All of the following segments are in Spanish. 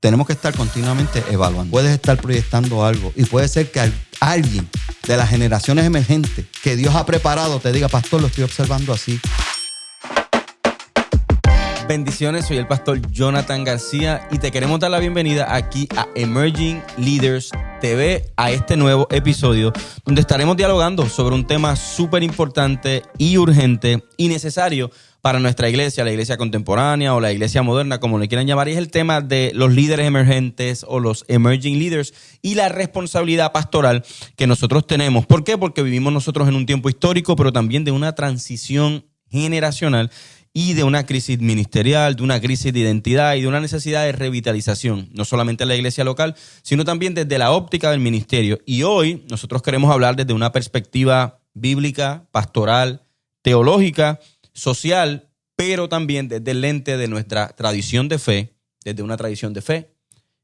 tenemos que estar continuamente evaluando. Puedes estar proyectando algo y puede ser que alguien de las generaciones emergentes que Dios ha preparado te diga, pastor, lo estoy observando así. Bendiciones, soy el pastor Jonathan García y te queremos dar la bienvenida aquí a Emerging Leaders TV, a este nuevo episodio donde estaremos dialogando sobre un tema súper importante y urgente y necesario para nuestra iglesia, la iglesia contemporánea o la iglesia moderna, como le quieran llamar, y es el tema de los líderes emergentes o los emerging leaders y la responsabilidad pastoral que nosotros tenemos. ¿Por qué? Porque vivimos nosotros en un tiempo histórico, pero también de una transición generacional y de una crisis ministerial, de una crisis de identidad y de una necesidad de revitalización, no solamente en la iglesia local, sino también desde la óptica del ministerio. Y hoy nosotros queremos hablar desde una perspectiva bíblica, pastoral, teológica, social, pero también desde el lente de nuestra tradición de fe, desde una tradición de fe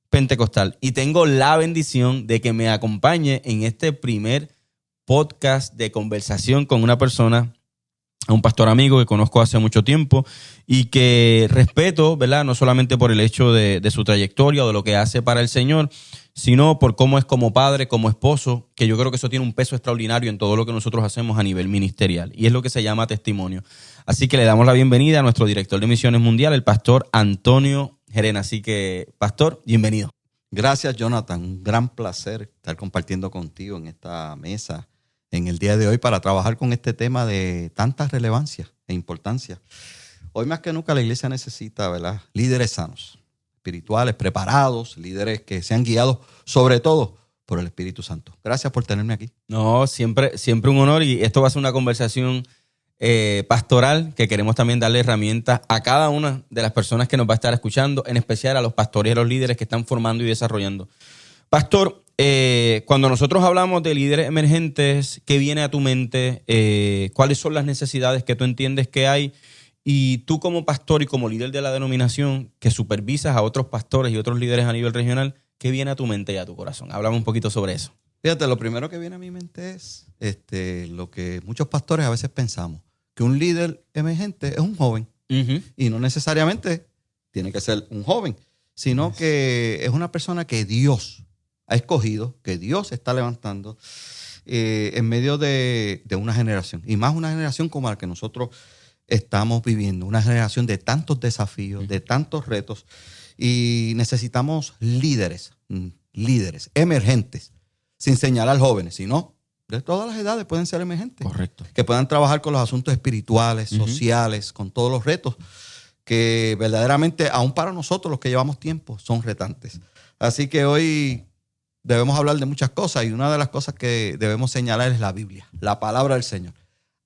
pentecostal. Y tengo la bendición de que me acompañe en este primer podcast de conversación con una persona, a un pastor amigo que conozco hace mucho tiempo y que respeto, ¿verdad? No solamente por el hecho de su trayectoria o de lo que hace para el Señor, sino por cómo es como padre, como esposo, que yo creo que eso tiene un peso extraordinario en todo lo que nosotros hacemos a nivel ministerial, y es lo que se llama testimonio. Así que le damos la bienvenida a nuestro director de Misiones Mundial, el pastor Antonio Gerena. Así que, pastor, bienvenido. Gracias, Jonathan. Un gran placer estar compartiendo contigo en esta mesa en el día de hoy para trabajar con este tema de tanta relevancia e importancia. Hoy más que nunca la iglesia necesita, ¿verdad?, líderes sanos, espirituales, preparados, líderes que sean guiados sobre todo por el Espíritu Santo. Gracias por tenerme aquí. No, siempre un honor, y esto va a ser una conversación pastoral que queremos también darle herramientas a cada una de las personas que nos va a estar escuchando, en especial a los pastores y a los líderes que están formando y desarrollando. Pastor, cuando nosotros hablamos de líderes emergentes, ¿qué viene a tu mente? ¿Cuáles son las necesidades que tú entiendes que hay? Y tú como pastor y como líder de la denominación que supervisas a otros pastores y otros líderes a nivel regional, ¿qué viene a tu mente y a tu corazón? Háblame un poquito sobre eso. Fíjate, lo primero que viene a mi mente es lo que muchos pastores a veces pensamos, que un líder emergente es un joven. Uh-huh. Y no necesariamente tiene que ser un joven, sino que es una persona que Dios ha escogido, que Dios está levantando en medio de una generación. Y más una generación como la que nosotros estamos viviendo. Una generación de tantos desafíos, de tantos retos. Y necesitamos líderes emergentes, sin señalar jóvenes, sino de todas las edades pueden ser emergentes. Correcto. Que puedan trabajar con los asuntos espirituales, sociales, con todos los retos que verdaderamente, aún para nosotros los que llevamos tiempo, son retantes. Así que hoy debemos hablar de muchas cosas, y una de las cosas que debemos señalar es la Biblia, la palabra del Señor.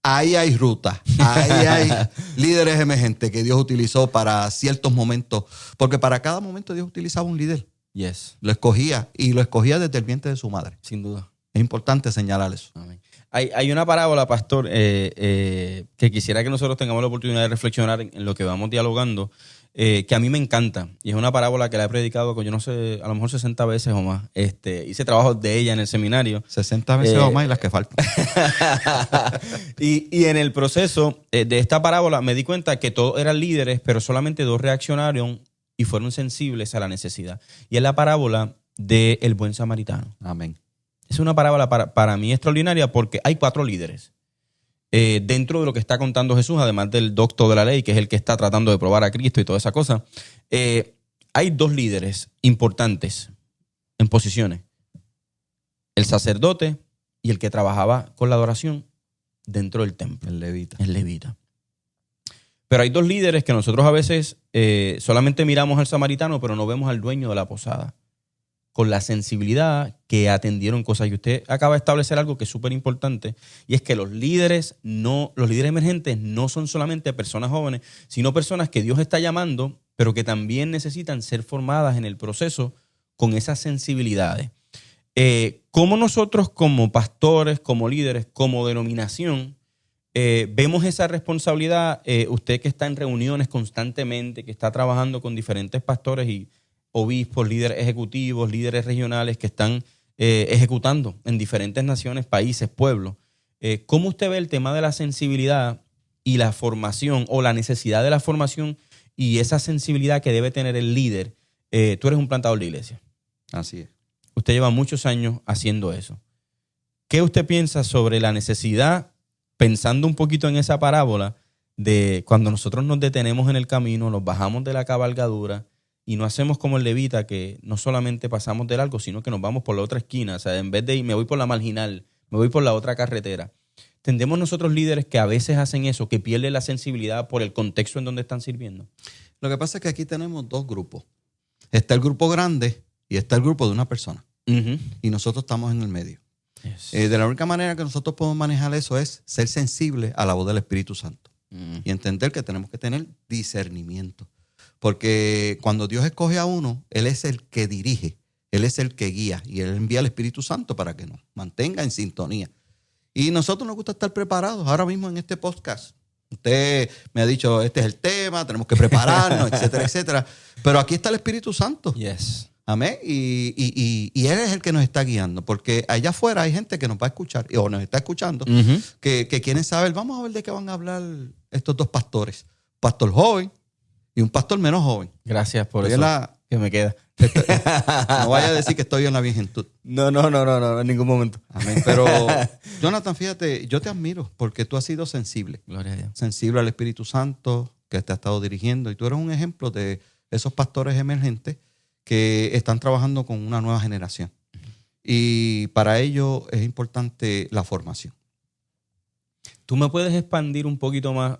Ahí hay ruta, ahí hay líderes emergentes que Dios utilizó para ciertos momentos, porque para cada momento Dios utilizaba un líder. Yes. Lo escogía, y lo escogía desde el vientre de su madre. Sin duda. Es importante señalar eso. Amén. Hay una parábola, pastor, que quisiera que nosotros tengamos la oportunidad de reflexionar en lo que vamos dialogando, que a mí me encanta. Y es una parábola que la he predicado con, yo no sé, a lo mejor 60 veces o más. Hice trabajo de ella en el seminario. 60 veces o más, y las que faltan. y en el proceso de esta parábola me di cuenta que todos eran líderes, pero solamente 2 reaccionaron y fueron sensibles a la necesidad. Y es la parábola del buen samaritano. Amén. Es una parábola para mí extraordinaria porque hay 4 líderes. Dentro de lo que está contando Jesús, además del doctor de la ley, que es el que está tratando de probar a Cristo y toda esa cosa, hay 2 líderes importantes en posiciones. El sacerdote y el que trabajaba con la adoración dentro del templo. El levita. El levita. Pero hay 2 líderes que nosotros a veces solamente miramos al samaritano, pero no vemos al dueño de la posada, con la sensibilidad que atendieron cosas. Y usted acaba de establecer algo que es súper importante, y es que los líderes emergentes no son solamente personas jóvenes, sino personas que Dios está llamando, pero que también necesitan ser formadas en el proceso con esas sensibilidades. ¿Cómo nosotros como pastores, como líderes, como denominación, vemos esa responsabilidad? Usted que está en reuniones constantemente, que está trabajando con diferentes pastores y obispos, líderes ejecutivos, líderes regionales que están ejecutando en diferentes naciones, países, pueblos. ¿Cómo usted ve el tema de la sensibilidad y la formación, o la necesidad de la formación y esa sensibilidad que debe tener el líder Tú eres un plantador de iglesia. Así es. Usted lleva muchos años haciendo eso. ¿Qué usted piensa sobre la necesidad, pensando un poquito en esa parábola, de cuando nosotros nos detenemos en el camino, nos bajamos de la cabalgadura y no hacemos como el levita, que no solamente pasamos de largo, sino que nos vamos por la otra esquina? O sea, en vez de ir, me voy por la marginal, me voy por la otra carretera. ¿Tendemos nosotros líderes que a veces hacen eso, que pierden la sensibilidad por el contexto en donde están sirviendo? Lo que pasa es que aquí tenemos dos grupos. Está el grupo grande y está el grupo de una persona. Y nosotros estamos en el medio. Yes. De la única manera que nosotros podemos manejar eso es ser sensibles a la voz del Espíritu Santo. Y entender que tenemos que tener discernimiento. Porque cuando Dios escoge a uno, Él es el que dirige, Él es el que guía y Él envía al Espíritu Santo para que nos mantenga en sintonía. Y nosotros nos gusta estar preparados. Ahora mismo en este podcast, usted me ha dicho, este es el tema, tenemos que prepararnos, etcétera, etcétera. Pero aquí está el Espíritu Santo. Yes. Amén. Y Él es el que nos está guiando. Porque allá afuera hay gente que nos va a escuchar o nos está escuchando, que quieren saber, vamos a ver de qué van a hablar estos dos pastores. Un pastor joven y un pastor menos joven. Gracias por eso que me queda. No vaya a decir que estoy en la virgentud. No, en ningún momento. Amén. Pero, Jonathan, fíjate, yo te admiro porque tú has sido sensible. Gloria a Dios. Sensible al Espíritu Santo que te ha estado dirigiendo. Y tú eres un ejemplo de esos pastores emergentes que están trabajando con una nueva generación. Y para ello es importante la formación. ¿Tú me puedes expandir un poquito más?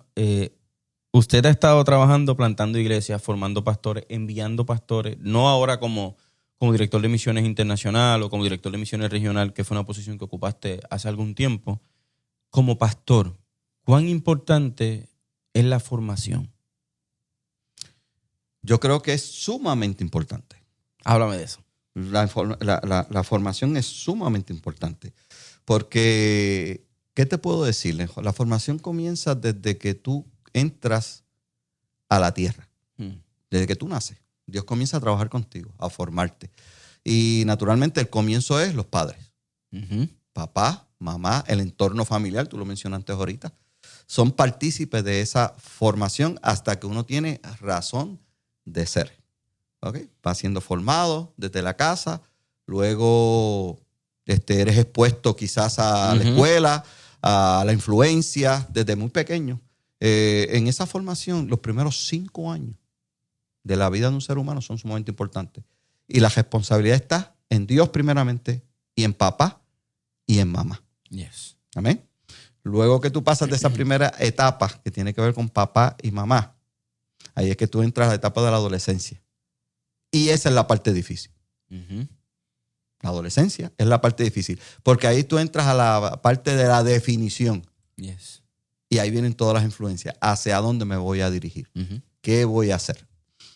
Usted ha estado trabajando, plantando iglesias, formando pastores, enviando pastores, no ahora como director de misiones internacional o como director de misiones regional, que fue una posición que ocupaste hace algún tiempo. Como pastor, ¿cuán importante es la formación? Yo creo que es sumamente importante. Háblame de eso. La formación es sumamente importante porque, ¿qué te puedo decirle? La formación comienza desde que tú entras a la tierra. Desde que tú naces. Dios comienza a trabajar contigo, a formarte. Y naturalmente el comienzo es los padres. Papá, mamá, el entorno familiar, tú lo mencionaste ahorita, son partícipes de esa formación hasta que uno tiene razón de ser. ¿Okay? Va siendo formado desde la casa, luego eres expuesto quizás a la escuela, a la influencia desde muy pequeño. En esa formación, los primeros 5 años de la vida de un ser humano son sumamente importantes. Y la responsabilidad está en Dios primeramente y en papá y en mamá. Yes. Amén. Luego que tú pasas de esa primera etapa que tiene que ver con papá y mamá, ahí es que tú entras a la etapa de la adolescencia. Y esa es la parte difícil. La adolescencia es la parte difícil. Porque ahí tú entras a la parte de la definición. Yes. Y ahí vienen todas las influencias. ¿Hacia dónde me voy a dirigir? ¿Qué voy a hacer?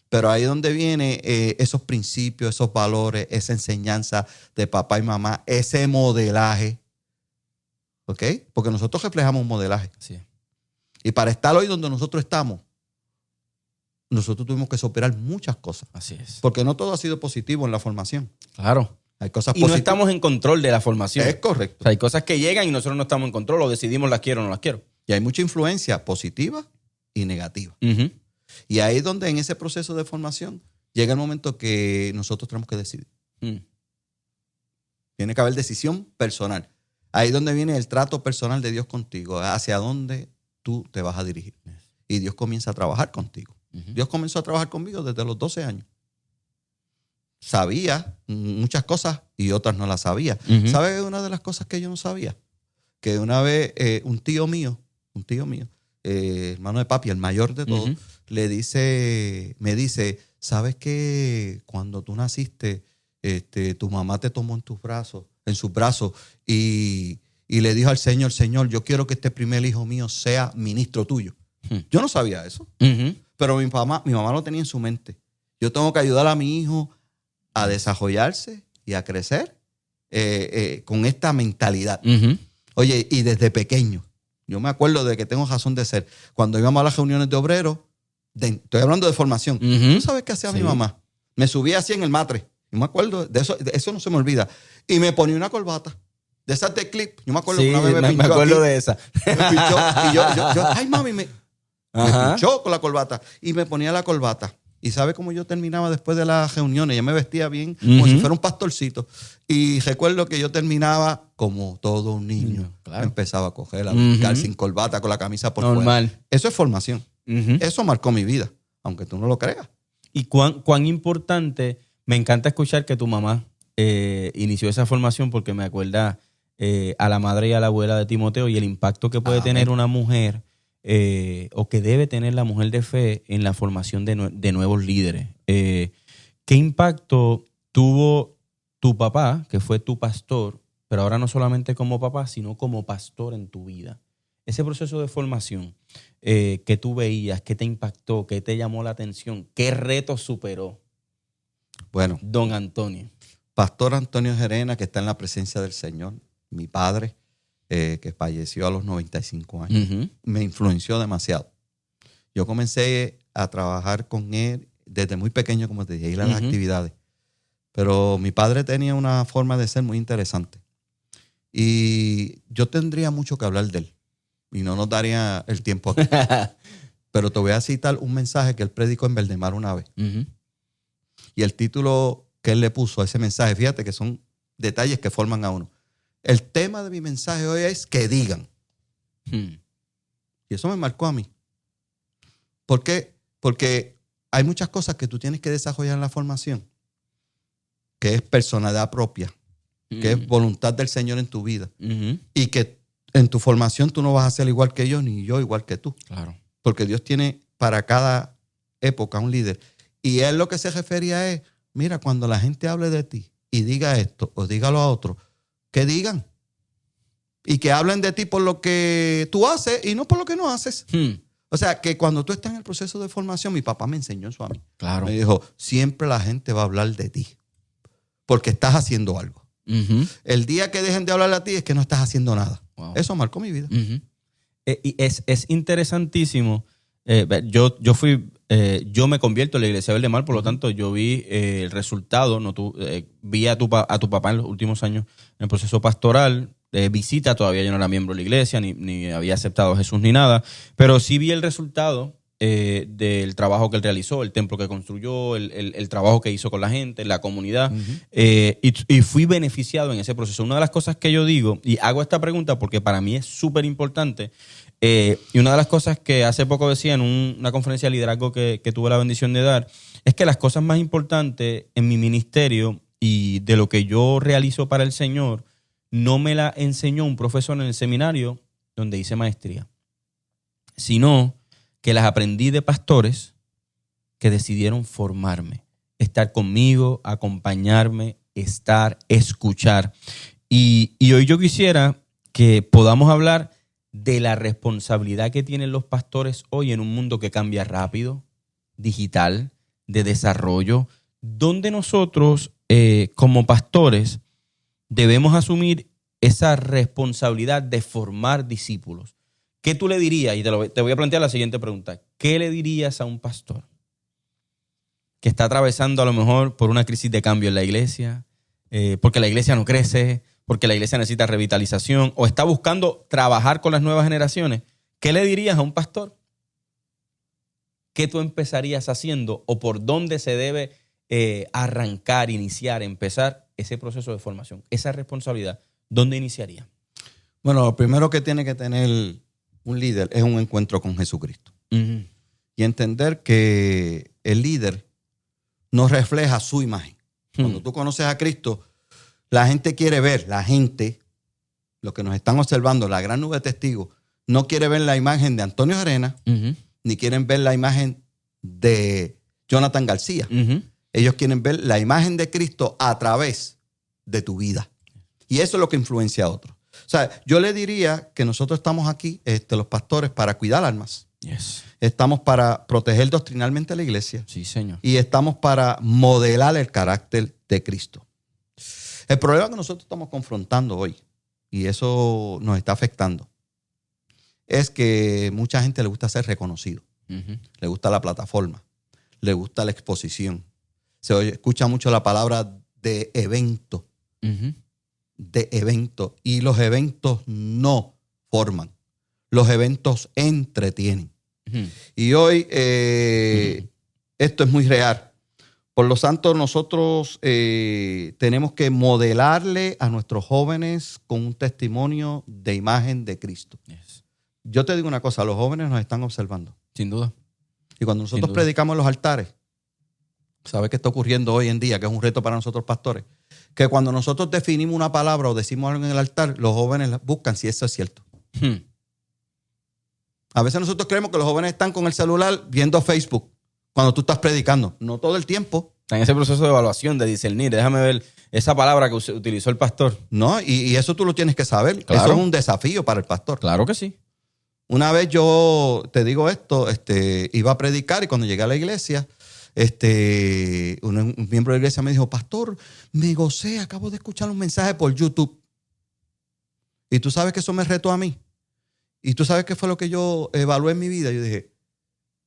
Pero ahí es donde vienen esos principios, esos valores, esa enseñanza de papá y mamá, ese modelaje. ¿Ok? Porque nosotros reflejamos un modelaje. Sí. Y para estar hoy donde nosotros estamos, nosotros tuvimos que superar muchas cosas. Así es. Porque no todo ha sido positivo en la formación. Claro. Hay cosas y positivas. no estamos en control de la formación. Es correcto. O sea, hay cosas que llegan y nosotros no estamos en control o decidimos las quiero o no las quiero. Y hay mucha influencia positiva y negativa. Y ahí es donde en ese proceso de formación llega el momento que nosotros tenemos que decidir. Tiene que haber decisión personal. Ahí es donde viene el trato personal de Dios contigo, hacia dónde tú te vas a dirigir. Y Dios comienza a trabajar contigo. Dios comenzó a trabajar conmigo desde los 12 años. Sabía muchas cosas y otras no las sabía. ¿Sabes una de las cosas que yo no sabía? Que una vez un tío mío, hermano de papi, el mayor de todos, me dice, ¿sabes que cuando tú naciste, tu mamá te tomó en sus brazos y le dijo al Señor, Señor, yo quiero que este primer hijo mío sea ministro tuyo? Yo no sabía eso, pero mi mamá lo tenía en su mente. Yo tengo que ayudar a mi hijo a desarrollarse y a crecer con esta mentalidad. Oye, y desde pequeño, yo me acuerdo de que tengo razón de ser. Cuando íbamos a las reuniones de obreros, estoy hablando de formación. ¿Tú sabes qué hacía mi mamá? Me subía así en el matre. Yo me acuerdo, de eso no se me olvida. Y me ponía una corbata. De esas de clip. Yo me acuerdo que una vez me pinchó acuerdo aquí, de esa. Me pinchó, y yo ay mami, me pinchó con la corbata. Y me ponía la corbata. ¿Y sabe cómo yo terminaba después de las reuniones? Yo me vestía bien, como si fuera un pastorcito. Y recuerdo que yo terminaba como todo un niño. Claro. Empezaba a coger, a brincar sin corbata, con la camisa por fuera. Eso es formación. Eso marcó mi vida, aunque tú no lo creas. ¿Y cuán importante? Me encanta escuchar que tu mamá inició esa formación, porque me acuerda a la madre y a la abuela de Timoteo y el impacto que puede tener una mujer o que debe tener la mujer de fe en la formación de nuevos líderes. ¿Qué impacto tuvo tu papá, que fue tu pastor, pero ahora no solamente como papá, sino como pastor en tu vida? Ese proceso de formación que tú veías, ¿qué te impactó? ¿Qué te llamó la atención? ¿Qué reto superó? Bueno, don Antonio. Pastor Antonio Gerena, que está en la presencia del Señor, mi padre, que falleció a los 95 años, me influenció demasiado. Yo comencé a trabajar con él desde muy pequeño, como te dije, ir a las actividades. Pero mi padre tenía una forma de ser muy interesante. Y yo tendría mucho que hablar de él. Y no nos daría el tiempo aquí. Pero te voy a citar un mensaje que él predicó en Verdemar una vez. Y el título que él le puso a ese mensaje, fíjate que son detalles que forman a uno. El tema de mi mensaje hoy es que digan. Y eso me marcó a mí. ¿Por qué? Porque hay muchas cosas que tú tienes que desarrollar en la formación, que es personalidad propia, que es voluntad del Señor en tu vida. Y que en tu formación tú no vas a ser igual que yo, ni yo igual que tú. Claro. Porque Dios tiene para cada época un líder. Y él lo que se refería es, mira, cuando la gente hable de ti y diga esto o dígalo a otro, que digan. Y que hablen de ti por lo que tú haces y no por lo que no haces. O sea, que cuando tú estás en el proceso de formación, mi papá me enseñó eso a mí. Claro. Me dijo, siempre la gente va a hablar de ti porque estás haciendo algo. El día que dejen de hablar de ti es que no estás haciendo nada. Wow. Eso marcó mi vida. Y es interesantísimo. Yo me convierto en la iglesia de Verdemar, por lo tanto, yo vi el resultado. Vi a tu papá en los últimos años en el proceso pastoral. Visita, todavía yo no era miembro de la iglesia, ni había aceptado a Jesús ni nada, pero sí vi el resultado del trabajo que él realizó, el templo que construyó, el trabajo que hizo con la gente, la comunidad, y fui beneficiado en ese proceso. Una de las cosas que yo digo, y hago esta pregunta porque para mí es súper importante, y una de las cosas que hace poco decía en una conferencia de liderazgo que tuve la bendición de dar, es que las cosas más importantes en mi ministerio y de lo que yo realizo para el Señor, no me la enseñó un profesor en el seminario donde hice maestría, sino que las aprendí de pastores que decidieron formarme, estar conmigo, acompañarme, escuchar. Y hoy yo quisiera que podamos hablar de la responsabilidad que tienen los pastores hoy en un mundo que cambia rápido, digital, de desarrollo, donde nosotros como pastores debemos asumir esa responsabilidad de formar discípulos. ¿Qué tú le dirías? Y te voy a plantear la siguiente pregunta. ¿Qué le dirías a un pastor que está atravesando a lo mejor por una crisis de cambio en la iglesia, porque la iglesia no crece, porque la iglesia necesita revitalización o está buscando trabajar con las nuevas generaciones? ¿Qué le dirías a un pastor? ¿Qué tú empezarías haciendo o por dónde se debe arrancar, iniciar, empezar ese proceso de formación? Esa responsabilidad, ¿dónde iniciaría? Bueno, lo primero que tiene que tener un líder es un encuentro con Jesucristo. Y entender que el líder no refleja su imagen. Cuando tú conoces a Cristo, la gente quiere ver, los que nos están observando, la gran nube de testigos, no quiere ver la imagen de Antonio Gerena, ni quieren ver la imagen de Jonathan García. Ellos quieren ver la imagen de Cristo a través de tu vida. Y eso es lo que influencia a otros. O sea, yo le diría que nosotros estamos aquí, los pastores, para cuidar almas. Yes. Estamos para proteger doctrinalmente a la iglesia. Sí, Señor. Y estamos para modelar el carácter de Cristo. El problema que nosotros estamos confrontando hoy, y eso nos está afectando, es que mucha gente le gusta ser reconocido. Le gusta la plataforma. Le gusta la exposición. Se escucha mucho la palabra de evento. De evento. Y los eventos no forman. Los eventos entretienen. Y hoy esto es muy real. Por lo tanto, nosotros tenemos que modelarle a nuestros jóvenes con un testimonio de imagen de Cristo. Yes. Yo te digo una cosa, los jóvenes nos están observando. Sin duda. Y cuando nosotros predicamos en los altares, ¿sabes qué está ocurriendo hoy en día? Que es un reto para nosotros pastores. Que cuando nosotros definimos una palabra o decimos algo en el altar, los jóvenes buscan si eso es cierto. A veces nosotros creemos que los jóvenes están con el celular viendo Facebook cuando tú estás predicando. No todo el tiempo. Está en ese proceso de evaluación, de discernir. Déjame ver esa palabra que utilizó el pastor. No, y eso tú lo tienes que saber. Claro. Eso es un desafío para el pastor. Claro que sí. Una vez yo, te digo esto, iba a predicar y cuando llegué a la iglesia, un miembro de la iglesia me dijo, pastor, me gocé, acabo de escuchar un mensaje por YouTube. Y tú sabes que eso me retó a mí. Y tú sabes qué fue lo que yo evalué en mi vida. Yo dije,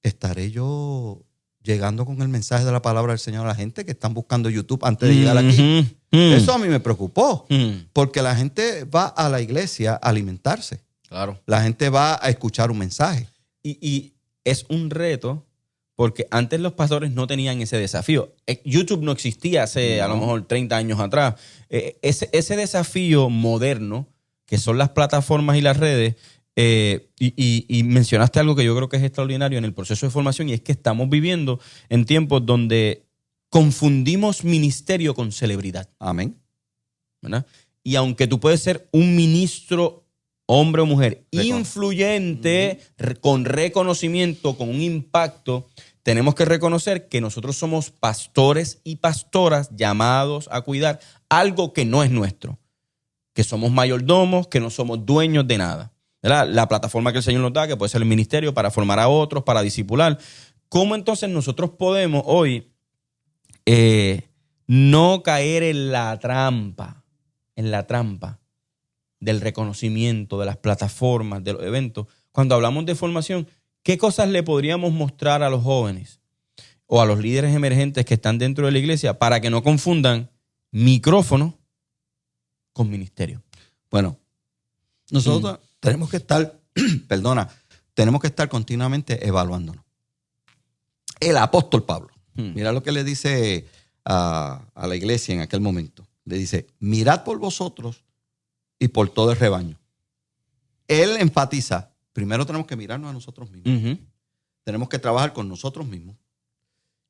¿estaré yo llegando con el mensaje de la palabra del Señor a la gente que están buscando YouTube antes de llegar aquí? Eso a mí me preocupó, porque la gente va a la iglesia a alimentarse. Claro. La gente va a escuchar un mensaje. Y es un reto porque antes los pastores no tenían ese desafío. YouTube no existía hace a lo mejor 30 años atrás. Ese desafío moderno, que son las plataformas y las redes, y mencionaste algo que yo creo que es extraordinario en el proceso de formación, y es que estamos viviendo en tiempos donde confundimos ministerio con celebridad. Amén. ¿Verdad? Y aunque tú puedes ser un ministro, hombre o mujer, influyente, con reconocimiento, con un impacto, tenemos que reconocer que nosotros somos pastores y pastoras llamados a cuidar algo que no es nuestro, que somos mayordomos, que no somos dueños de nada. ¿Verdad? La plataforma que el Señor nos da, que puede ser el ministerio, para formar a otros, para discipular. ¿Cómo entonces nosotros podemos hoy no caer en la trampa del reconocimiento, de las plataformas, de los eventos? Cuando hablamos de formación, ¿qué cosas le podríamos mostrar a los jóvenes o a los líderes emergentes que están dentro de la iglesia para que no confundan micrófono con ministerio? Bueno, nosotros tenemos que estar, tenemos que estar continuamente evaluándonos. El apóstol Pablo, mira lo que le dice a la iglesia en aquel momento. Le dice, mirad por vosotros y por todo el rebaño. Él enfatiza, primero tenemos que mirarnos a nosotros mismos. Tenemos que trabajar con nosotros mismos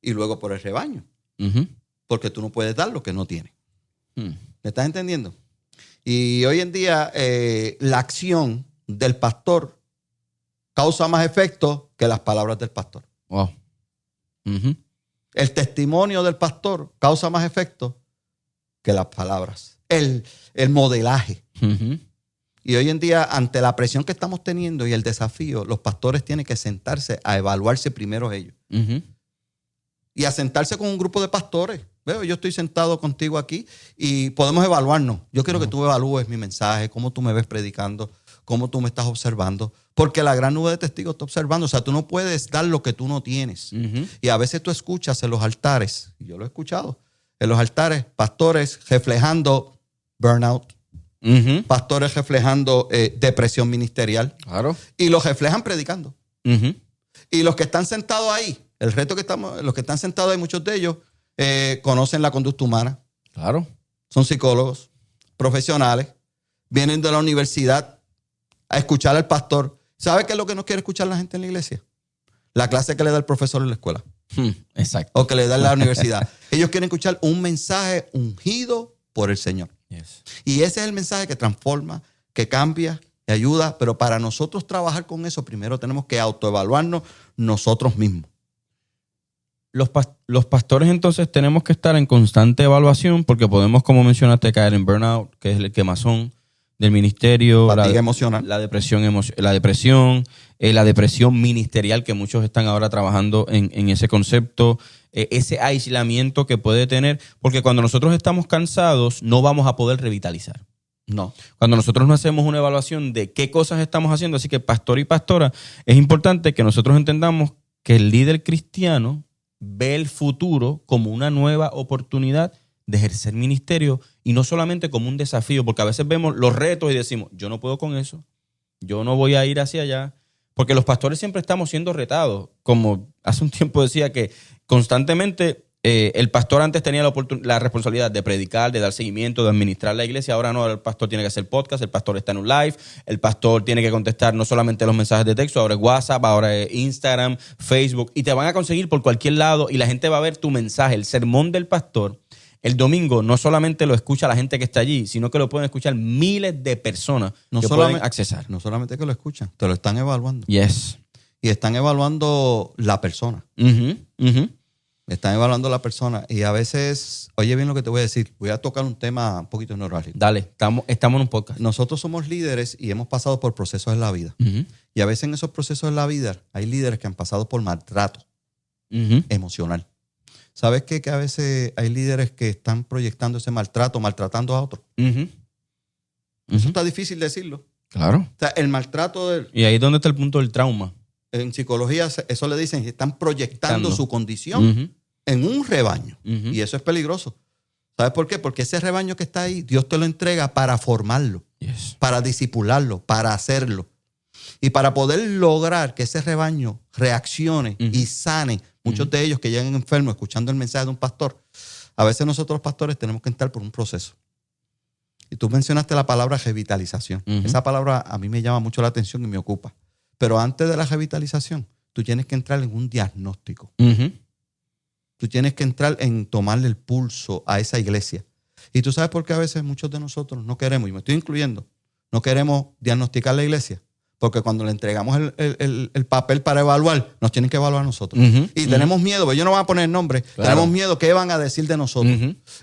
y luego por el rebaño. Porque tú no puedes dar lo que no tienes. ¿Me estás entendiendo? Y hoy en día la acción del pastor causa más efecto que las palabras del pastor. Wow. El testimonio del pastor causa más efecto que las palabras. El modelaje. Y hoy en día, ante la presión que estamos teniendo y el desafío, los pastores tienen que sentarse a evaluarse primero ellos. Y a sentarse con un grupo de pastores. Veo, yo estoy sentado contigo aquí y podemos evaluarnos. Yo quiero que tú evalúes mi mensaje, cómo tú me ves predicando, cómo tú me estás observando. Porque la gran nube de testigos está observando. O sea, tú no puedes dar lo que tú no tienes. Y a veces tú escuchas en los altares, y yo lo he escuchado, en los altares, pastores reflejando burnout, pastores reflejando depresión ministerial. Claro. Y los reflejan predicando. Y los que están sentados ahí, el reto que estamos, los que están sentados ahí, muchos de ellos conocen la conducta humana. Claro. Son psicólogos, profesionales, vienen de la universidad a escuchar al pastor. ¿Sabe qué es lo que no quiere escuchar la gente en la iglesia? La clase que le da el profesor en la escuela. Exacto. O que le da en la universidad. Ellos quieren escuchar un mensaje ungido por el Señor. Yes. Y ese es el mensaje que transforma, que cambia, que ayuda. Pero para nosotros trabajar con eso, primero tenemos que autoevaluarnos nosotros mismos. Los pastores entonces tenemos que estar en constante evaluación porque podemos, como mencionaste, caer en burnout, que es el quemazón del ministerio, fatiga emocional, la depresión ministerial, que muchos están ahora trabajando en ese concepto, ese aislamiento que puede tener, porque cuando nosotros estamos cansados no vamos a poder revitalizar. No. Cuando nosotros no hacemos una evaluación de qué cosas estamos haciendo, así que pastor y pastora, es importante que nosotros entendamos que el líder cristiano ve el futuro como una nueva oportunidad de ejercer ministerio y no solamente como un desafío, porque a veces vemos los retos y decimos, yo no puedo con eso, yo no voy a ir hacia allá, porque los pastores siempre estamos siendo retados, como hace un tiempo decía que constantemente, el pastor antes tenía la responsabilidad de predicar, de dar seguimiento, de administrar la iglesia. Ahora no, el pastor tiene que hacer podcast, el pastor está en un live, el pastor tiene que contestar no solamente los mensajes de texto, ahora es WhatsApp, ahora es Instagram, Facebook, y te van a conseguir por cualquier lado y la gente va a ver tu mensaje. El sermón del pastor, el domingo, no solamente lo escucha la gente que está allí, sino que lo pueden escuchar miles de personas que pueden accesar. No solamente que lo escuchan, te lo están evaluando. Yes. Y están evaluando la persona. Están evaluando la persona. Y a veces, oye bien lo que te voy a decir. Voy a tocar un tema un poquito neurálgico. Dale, estamos en un podcast. Nosotros somos líderes y hemos pasado por procesos en la vida. Y a veces en esos procesos en la vida hay líderes que han pasado por maltrato emocional. ¿Sabes qué? Que a veces hay líderes que están proyectando ese maltrato, maltratando a otros. Eso está difícil decirlo. Claro. O sea, el maltrato... Y ahí es donde está el punto del trauma. En psicología eso le dicen que están proyectando su condición en un rebaño. Y eso es peligroso. ¿Sabes por qué? Porque ese rebaño que está ahí, Dios te lo entrega para formarlo, para disipularlo, para hacerlo. Y para poder lograr que ese rebaño reaccione y sane, muchos de ellos que llegan enfermos escuchando el mensaje de un pastor, a veces nosotros los pastores tenemos que entrar por un proceso. Y tú mencionaste la palabra revitalización. Esa palabra a mí me llama mucho la atención y me ocupa. Pero antes de la revitalización, tú tienes que entrar en un diagnóstico. Tú tienes que entrar en tomarle el pulso a esa iglesia. Y tú sabes por qué a veces muchos de nosotros no queremos, y me estoy incluyendo, no queremos diagnosticar la iglesia. Porque cuando le entregamos el papel para evaluar, nos tienen que evaluar a nosotros. Y tenemos miedo, porque yo no voy a poner nombre, tenemos miedo qué van a decir de nosotros.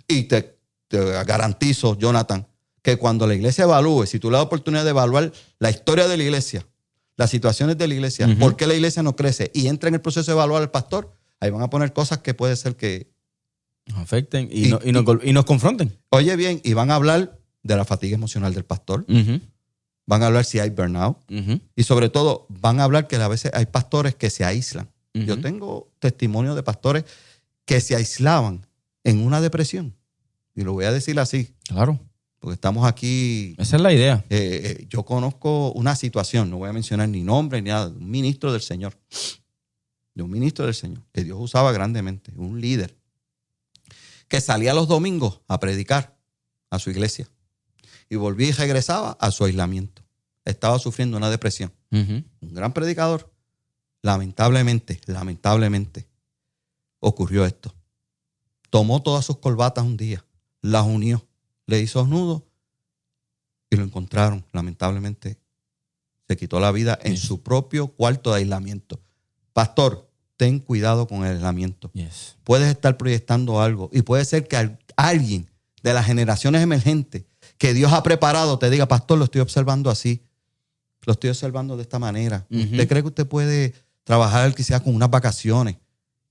Y te garantizo, Jonathan, que cuando la iglesia evalúe, si tú le das oportunidad de evaluar la historia de la iglesia, las situaciones de la iglesia, por qué la iglesia no crece y entra en el proceso de evaluar al pastor, ahí van a poner cosas que puede ser que nos afecten y nos confronten. Oye bien, y van a hablar de la fatiga emocional del pastor, van a hablar si hay burnout y sobre todo van a hablar que a veces hay pastores que se aíslan. Yo tengo testimonio de pastores que se aislaban en una depresión y lo voy a decir así. Claro. Porque estamos aquí. Esa es la idea. Yo conozco una situación, no voy a mencionar ni nombre ni nada, de un ministro del Señor. De un ministro del Señor, que Dios usaba grandemente, un líder, que salía los domingos a predicar a su iglesia y volvía y regresaba a su aislamiento. Estaba sufriendo una depresión. Un gran predicador. Lamentablemente, ocurrió esto. Tomó todas sus corbatas un día, las unió, le hizo nudos y lo encontraron. Lamentablemente se quitó la vida en su propio cuarto de aislamiento. Pastor, ten cuidado con el aislamiento. Puedes estar proyectando algo y puede ser que alguien de las generaciones emergentes que Dios ha preparado te diga, pastor, lo estoy observando así, lo estoy observando de esta manera. ¿Usted cree que usted puede trabajar quizás con unas vacaciones?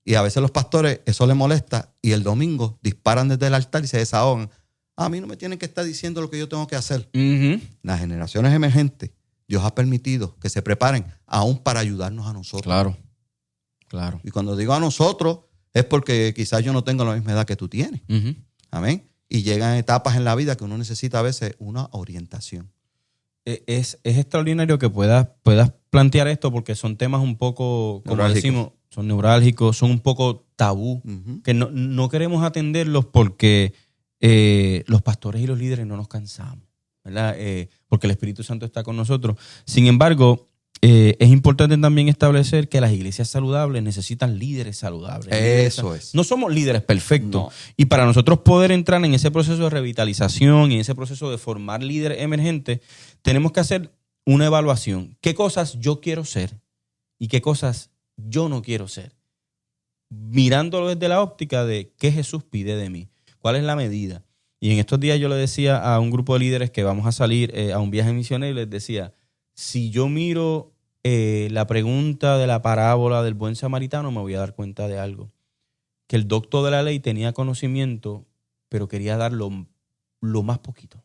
Y a veces los pastores eso les molesta y el domingo disparan desde el altar y se desahogan. A mí no me tienen que estar diciendo lo que yo tengo que hacer. Las generaciones emergentes, Dios ha permitido que se preparen aún para ayudarnos a nosotros. Claro. Y cuando digo a nosotros, es porque quizás yo no tengo la misma edad que tú tienes. Amén. Y llegan etapas en la vida que uno necesita a veces una orientación. Es extraordinario que puedas plantear esto porque son temas un poco, como decimos, son neurálgicos, son un poco tabú, que no queremos atenderlos porque los pastores y los líderes no nos cansamos, ¿verdad? Porque el Espíritu Santo está con nosotros. Sin embargo, es importante también establecer que las iglesias saludables necesitan líderes saludables. Eso es. No somos líderes perfectos. Y para nosotros poder entrar en ese proceso de revitalización y en ese proceso de formar líderes emergentes, tenemos que hacer una evaluación. ¿Qué cosas yo quiero ser y qué cosas yo no quiero ser? Mirándolo desde la óptica de qué Jesús pide de mí. ¿Cuál es la medida? Y en estos días yo le decía a un grupo de líderes que vamos a salir a un viaje misionero y les decía, si yo miro la pregunta de la parábola del buen samaritano, me voy a dar cuenta de algo. Que el doctor de la ley tenía conocimiento, pero quería dar lo más poquito.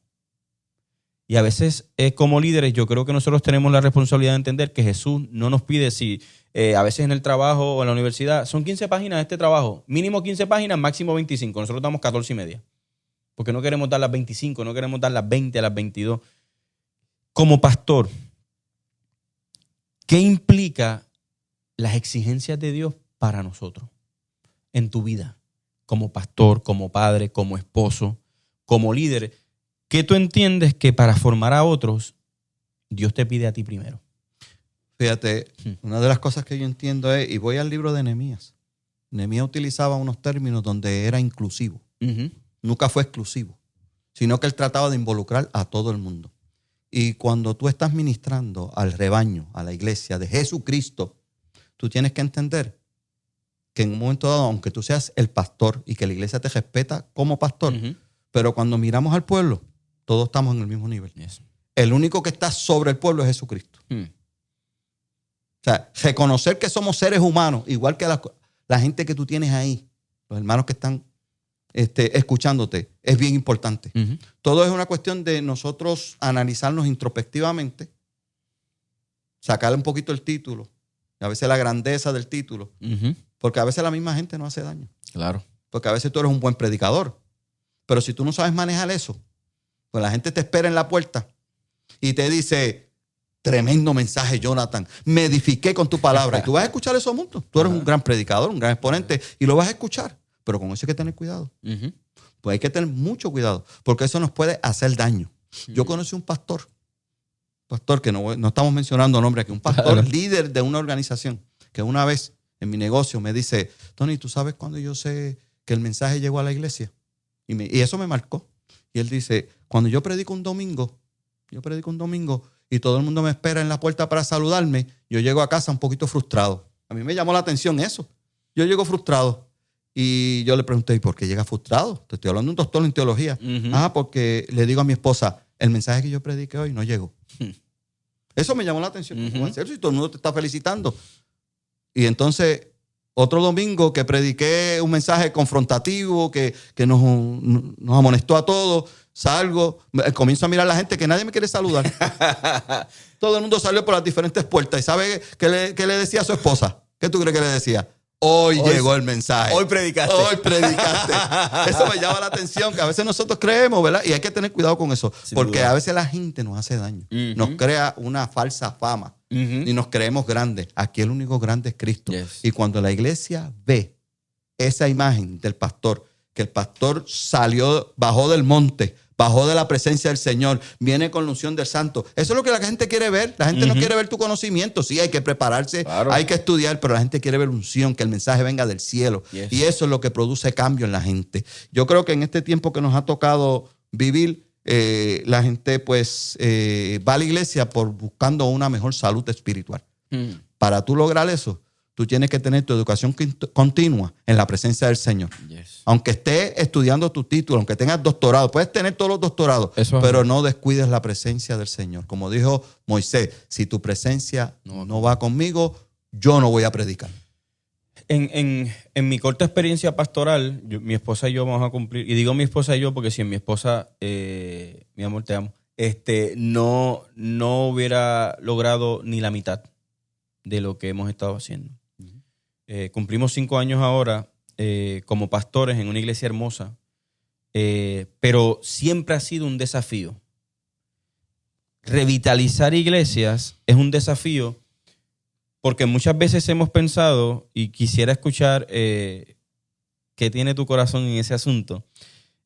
Y a veces, como líderes, yo creo que nosotros tenemos la responsabilidad de entender que Jesús no nos pide si a veces en el trabajo o en la universidad son 15 páginas este trabajo, mínimo 15 páginas, máximo 25. Nosotros damos 14 y media. Porque no queremos dar las 25, no queremos dar las 20, las 22. Como pastor, ¿qué implica las exigencias de Dios para nosotros? en tu vida, como pastor, como padre, como esposo, como líder, ¿qué tú entiendes que para formar a otros, Dios te pide a ti primero? Fíjate, una de las cosas que yo entiendo es, y voy al libro de Nehemías. Nehemías utilizaba unos términos donde era inclusivo. Nunca fue exclusivo, sino que él trataba de involucrar a todo el mundo. Y cuando tú estás ministrando al rebaño, a la iglesia de Jesucristo, tú tienes que entender que en un momento dado, aunque tú seas el pastor y que la iglesia te respeta como pastor, pero cuando miramos al pueblo, todos estamos en el mismo nivel. Yes. El único que está sobre el pueblo es Jesucristo. O sea, reconocer que somos seres humanos, igual que la gente que tú tienes ahí, los hermanos que están escuchándote, es bien importante. Todo es una cuestión de nosotros analizarnos introspectivamente, sacarle un poquito el título, a veces la grandeza del título, porque a veces la misma gente no hace daño. Claro. Porque a veces tú eres un buen predicador, pero si tú no sabes manejar eso, pues la gente te espera en la puerta y te dice, tremendo mensaje, Jonathan, me edifiqué con tu palabra. Y tú vas a escuchar eso mucho. Tú eres un gran predicador, un gran exponente, y lo vas a escuchar. Pero con eso hay que tener cuidado. Pues hay que tener mucho cuidado, porque eso nos puede hacer daño. Yo conocí un pastor que no estamos mencionando nombre aquí, un pastor líder de una organización, que una vez en mi negocio me dice, Tony, ¿tú sabes cuándo yo sé que el mensaje llegó a la iglesia? Y eso me marcó. Y él dice, cuando yo predico un domingo y todo el mundo me espera en la puerta para saludarme, yo llego a casa un poquito frustrado. A mí me llamó la atención eso. Yo llego frustrado. Y yo le pregunté, ¿y por qué llega frustrado? Te estoy hablando de un doctor en teología. Porque le digo a mi esposa, el mensaje que yo prediqué hoy no llegó. Eso me llamó la atención. ¿Cómo hacer eso? Y todo el mundo te está felicitando. Y entonces, otro domingo que prediqué un mensaje confrontativo que nos amonestó a todos, salgo, comienzo a mirar a la gente que nadie me quiere saludar. Todo el mundo salió por las diferentes puertas. ¿Y sabe qué le decía a su esposa? ¿Qué tú crees que le decía? Hoy llegó el mensaje. Hoy predicaste. Eso me llama la atención, que a veces nosotros creemos, ¿verdad? Y hay que tener cuidado con eso. Porque a veces la gente nos hace daño. Nos crea una falsa fama. Y nos creemos grandes. Aquí el único grande es Cristo. Y cuando la iglesia ve esa imagen del pastor, que el pastor bajó del monte, bajó de la presencia del Señor, viene con la unción del Santo. Eso es lo que la gente quiere ver. La gente no quiere ver tu conocimiento. Sí, hay que prepararse, hay que estudiar, pero la gente quiere ver unción, que el mensaje venga del cielo. Y eso es lo que produce cambio en la gente. Yo creo que en este tiempo que nos ha tocado vivir, la gente pues va a la iglesia buscando una mejor salud espiritual. Para tú lograr eso, tú tienes que tener tu educación continua en la presencia del Señor. Aunque estés estudiando tu título, aunque tengas doctorado, puedes tener todos los doctorados, pero no descuides la presencia del Señor. Como dijo Moisés, si tu presencia no va conmigo, yo no voy a predicar. En mi corta experiencia pastoral, mi esposa y yo vamos a cumplir, y digo mi esposa y yo porque si en mi esposa, mi amor, te amo, no hubiera logrado ni la mitad de lo que hemos estado haciendo. Cumplimos 5 años ahora como pastores en una iglesia hermosa, pero siempre ha sido un desafío. Revitalizar iglesias es un desafío porque muchas veces hemos pensado, y quisiera escuchar qué tiene tu corazón en ese asunto,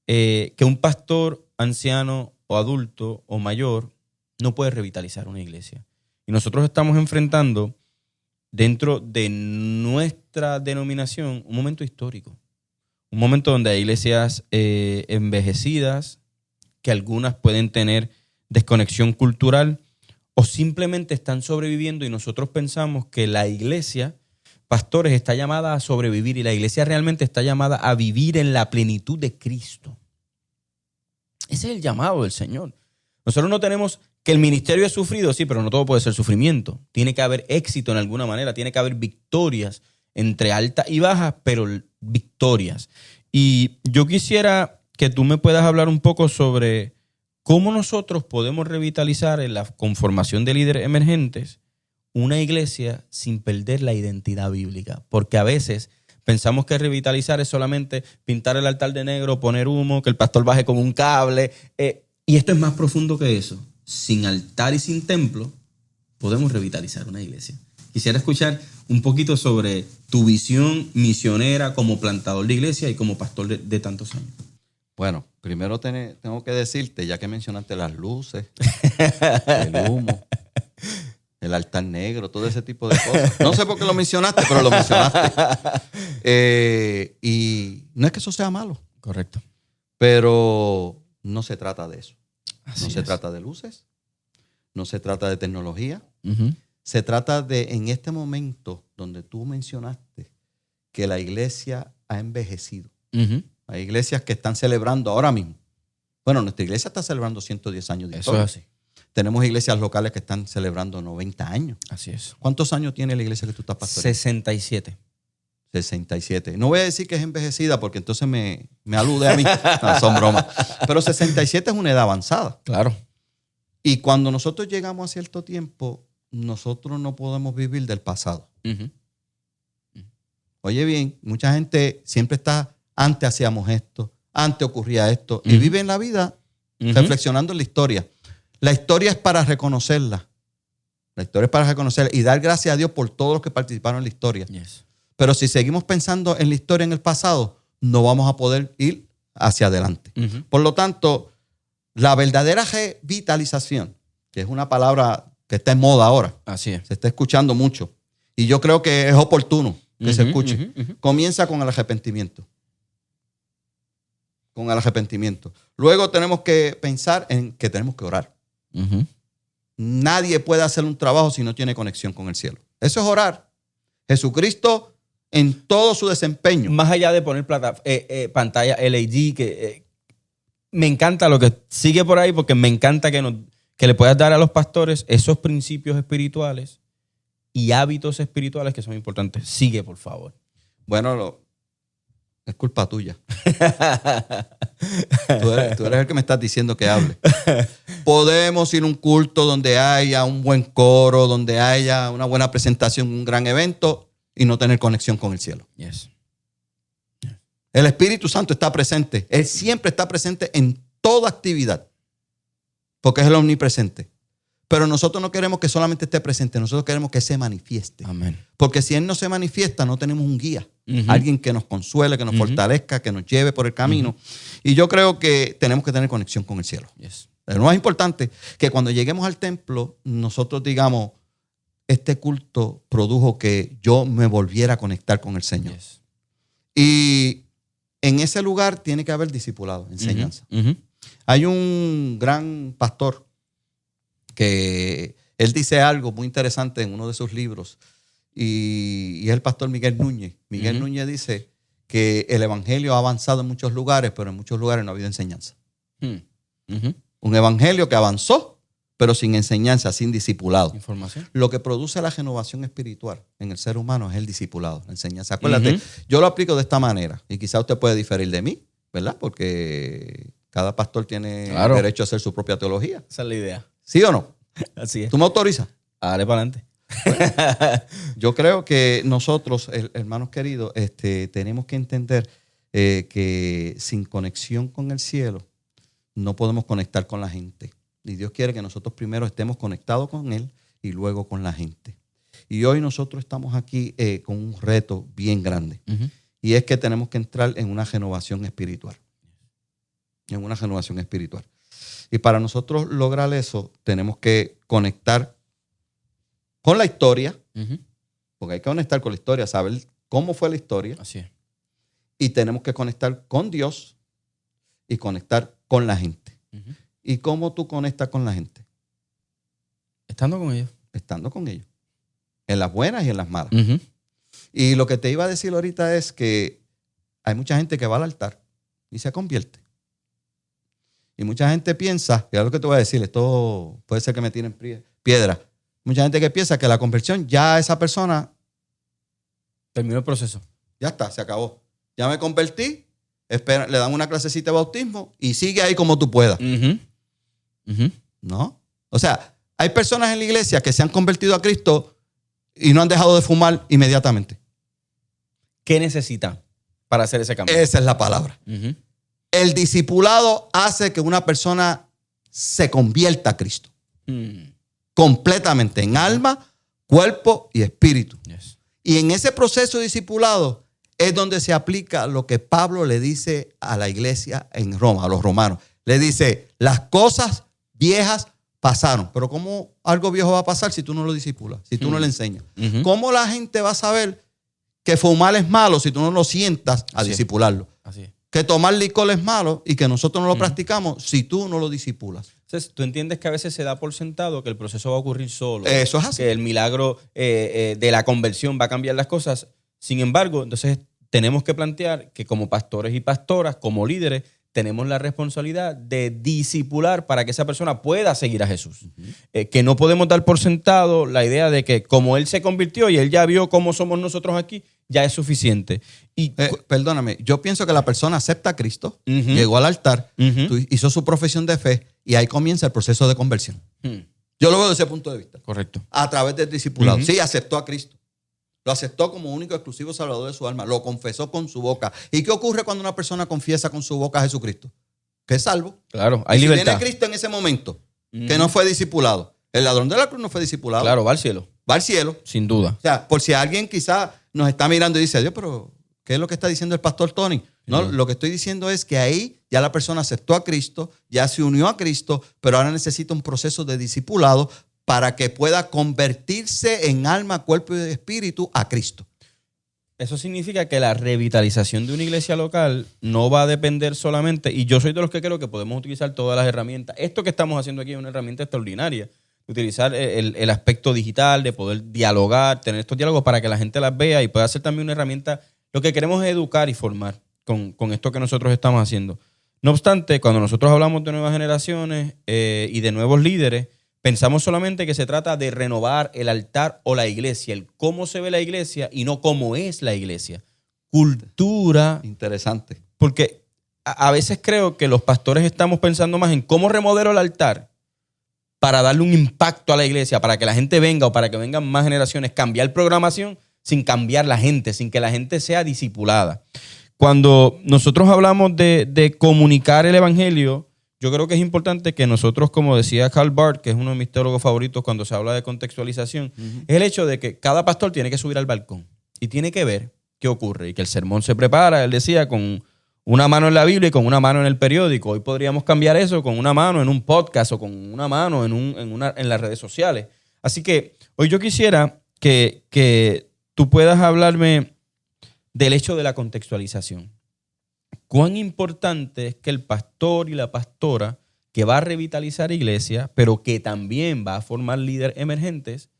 que un pastor anciano o adulto o mayor no puede revitalizar una iglesia. Y nosotros estamos enfrentando dentro de nuestra denominación un momento histórico. Un momento donde hay iglesias envejecidas, que algunas pueden tener desconexión cultural o simplemente están sobreviviendo y nosotros pensamos que la iglesia, pastores, está llamada a sobrevivir y la iglesia realmente está llamada a vivir en la plenitud de Cristo. Ese es el llamado del Señor. Nosotros no tenemos que el ministerio es sufrido, sí, pero no todo puede ser sufrimiento. Tiene que haber éxito en alguna manera, tiene que haber victorias entre altas y bajas, pero victorias. Y yo quisiera que tú me puedas hablar un poco sobre cómo nosotros podemos revitalizar en la conformación de líderes emergentes una iglesia sin perder la identidad bíblica. Porque a veces pensamos que revitalizar es solamente pintar el altar de negro, poner humo, que el pastor baje con un cable. Y esto es más profundo que eso. Sin altar y sin templo podemos revitalizar una iglesia. quisiera escuchar un poquito sobre tu visión misionera como plantador de iglesia y como pastor de tantos años. Bueno, primero tengo que decirte, ya que mencionaste las luces, el humo, el altar negro, todo ese tipo de cosas. No sé por qué lo mencionaste, pero lo mencionaste. Y no es que eso sea malo. Correcto. Pero no se trata de eso. Así no se es. trata de luces, no se trata de tecnología. Uh-huh. Se trata de, en este momento donde tú mencionaste que la iglesia ha envejecido. Uh-huh. Hay iglesias que están celebrando ahora mismo. Bueno, nuestra iglesia está celebrando 110 años de historia. Eso es así. Tenemos iglesias locales que están celebrando 90 años. Así es. ¿Cuántos años tiene la iglesia que tú estás pastoreando? 67. 67. No voy a decir que es envejecida porque entonces me alude a mí. No, son bromas. Pero 67 es una edad avanzada. Claro. Y cuando nosotros llegamos a cierto tiempo, nosotros no podemos vivir del pasado. Uh-huh. Oye bien, mucha gente siempre está, antes hacíamos esto, antes ocurría esto, y vive en la vida reflexionando en la historia. La historia es para reconocerla. La historia es para reconocerla y dar gracias a Dios por todos los que participaron en la historia. Yes. Pero si seguimos pensando en la historia en el pasado, no vamos a poder ir hacia adelante. Uh-huh. Por lo tanto, la verdadera revitalización, que es una palabra que está en moda ahora, Así es. se está escuchando mucho, y yo creo que es oportuno que se escuche, uh-huh. comienza con el arrepentimiento. Con el arrepentimiento. Luego tenemos que pensar en que tenemos que orar. Uh-huh. Nadie puede hacer un trabajo si no tiene conexión con el cielo. Eso es orar. Jesucristo, en todo su desempeño. Más allá de poner pantalla LED, que me encanta lo que sigue por ahí, porque me encanta que le puedas dar a los pastores esos principios espirituales y hábitos espirituales que son importantes. Sigue, por favor. Bueno, es culpa tuya. Tú eres el que me estás diciendo que hable. Podemos ir a un culto donde haya un buen coro, donde haya una buena presentación, un gran evento y no tener conexión con el cielo. Yes. El Espíritu Santo está presente. Él siempre está presente en toda actividad porque es el omnipresente. Pero nosotros no queremos que solamente esté presente, nosotros queremos que se manifieste. Amén. Porque si Él no se manifiesta, no tenemos un guía. Uh-huh. Alguien que nos consuele, que nos fortalezca, que nos lleve por el camino. Uh-huh. Y yo creo que tenemos que tener conexión con el cielo. Yes. Lo más importante que cuando lleguemos al templo, nosotros digamos, este culto produjo que yo me volviera a conectar con el Señor. Yes. Y en ese lugar tiene que haber discipulado, enseñanza. Uh-huh. Hay un gran pastor que él dice algo muy interesante en uno de sus libros y es el pastor Miguel Núñez. Miguel Núñez dice que el evangelio ha avanzado en muchos lugares, pero en muchos lugares no ha habido enseñanza. Un evangelio que avanzó, pero sin enseñanza, sin discipulado. Información. Lo que produce la renovación espiritual en el ser humano es el discipulado, la enseñanza. Acuérdate, yo lo aplico de esta manera y quizá usted puede diferir de mí, ¿verdad? Porque cada pastor tiene derecho a hacer su propia teología. Esa es la idea. ¿Sí o no? Así es. ¿Tú me autorizas? Dale para adelante. Bueno, yo creo que nosotros, hermanos queridos, tenemos que entender que sin conexión con el cielo no podemos conectar con la gente. Y Dios quiere que nosotros primero estemos conectados con Él y luego con la gente. Y hoy nosotros estamos aquí con un reto bien grande. Y es que tenemos que entrar en una renovación espiritual. En una renovación espiritual. Y para nosotros lograr eso, tenemos que conectar con la historia, porque hay que conectar con la historia, saber cómo fue la historia. Así es. Y tenemos que conectar con Dios y conectar con la gente. ¿Y cómo tú conectas con la gente? Estando con ellos. Estando con ellos. En las buenas y en las malas. Y lo que te iba a decir ahorita es que hay mucha gente que va al altar y se convierte. Y mucha gente piensa, y es lo que te voy a decir, esto puede ser que me tiren piedra. Mucha gente que piensa que la conversión, ya esa persona terminó el proceso. Ya está, se acabó. Ya me convertí, le dan una clasecita de bautismo y sigue ahí como tú puedas. ¿No? O sea, hay personas en la iglesia que se han convertido a Cristo y no han dejado de fumar inmediatamente. ¿Qué necesitan para hacer ese cambio? Esa es la palabra. El discipulado hace que una persona se convierta a Cristo. Completamente, en alma, cuerpo y espíritu. Yes. Y en ese proceso de discipulado es donde se aplica lo que Pablo le dice a la iglesia en Roma, a los romanos. Le dice, las cosas viejas pasaron. Pero ¿cómo algo viejo va a pasar si tú no lo discipulas, si tú no le enseñas? ¿Cómo la gente va a saber que fumar es malo si tú no lo sientas a discipularlo? Así es. Que tomar licor es malo y que nosotros no lo practicamos si tú no lo discipulas. Entonces, tú entiendes que a veces se da por sentado que el proceso va a ocurrir solo. Eso es así. Que el milagro de la conversión va a cambiar las cosas. Sin embargo, entonces tenemos que plantear que como pastores y pastoras, como líderes, tenemos la responsabilidad de discipular para que esa persona pueda seguir a Jesús. Que no podemos dar por sentado la idea de que como Él se convirtió y Él ya vio cómo somos nosotros aquí, ya es suficiente. Y perdóname, yo pienso que la persona acepta a Cristo, llegó al altar, hizo su profesión de fe y ahí comienza el proceso de conversión. Yo lo veo desde ese punto de vista. Correcto. A través del discipulado. Sí, aceptó a Cristo. Lo aceptó como único exclusivo salvador de su alma. Lo confesó con su boca. ¿Y qué ocurre cuando una persona confiesa con su boca a Jesucristo? Que es salvo. Claro, hay si libertad. viene Cristo en ese momento, que no fue discipulado. El ladrón de la cruz no fue discipulado. Claro, va al cielo. Va al cielo. Sin duda. O sea, por si alguien quizá nos está mirando y dice, Dios, pero ¿qué es lo que está diciendo el pastor Tony? No, lo que estoy diciendo es que ahí ya la persona aceptó a Cristo, ya se unió a Cristo, pero ahora necesita un proceso de discipulado para que pueda convertirse en alma, cuerpo y espíritu a Cristo. Eso significa que la revitalización de una iglesia local no va a depender solamente, y yo soy de los que creo que podemos utilizar todas las herramientas. Esto que estamos haciendo aquí es una herramienta extraordinaria. Utilizar el aspecto digital, de poder dialogar, tener estos diálogos para que la gente las vea y pueda ser también una herramienta. Lo que queremos es educar y formar con esto que nosotros estamos haciendo. No obstante, cuando nosotros hablamos de nuevas generaciones y de nuevos líderes, pensamos solamente que se trata de renovar el altar o la iglesia, el cómo se ve la iglesia y no cómo es la iglesia. Cultura. Interesante. Porque a veces creo que los pastores estamos pensando más en cómo remodelo el altar para darle un impacto a la iglesia, para que la gente venga o para que vengan más generaciones, cambiar programación sin cambiar la gente, sin que la gente sea discipulada. Cuando nosotros hablamos de comunicar el evangelio, yo creo que es importante que nosotros, como decía Karl Barth, que es uno de mis teólogos favoritos cuando se habla de contextualización, es el hecho de que cada pastor tiene que subir al balcón y tiene que ver qué ocurre y que el sermón se prepara, él decía, con una mano en la Biblia y con una mano en el periódico. Hoy podríamos cambiar eso con una mano en un podcast o con una mano en las redes sociales. Así que hoy yo quisiera que tú puedas hablarme del hecho de la contextualización. Cuán importante es que el pastor y la pastora que va a revitalizar iglesia, pero que también va a formar líderes emergentes,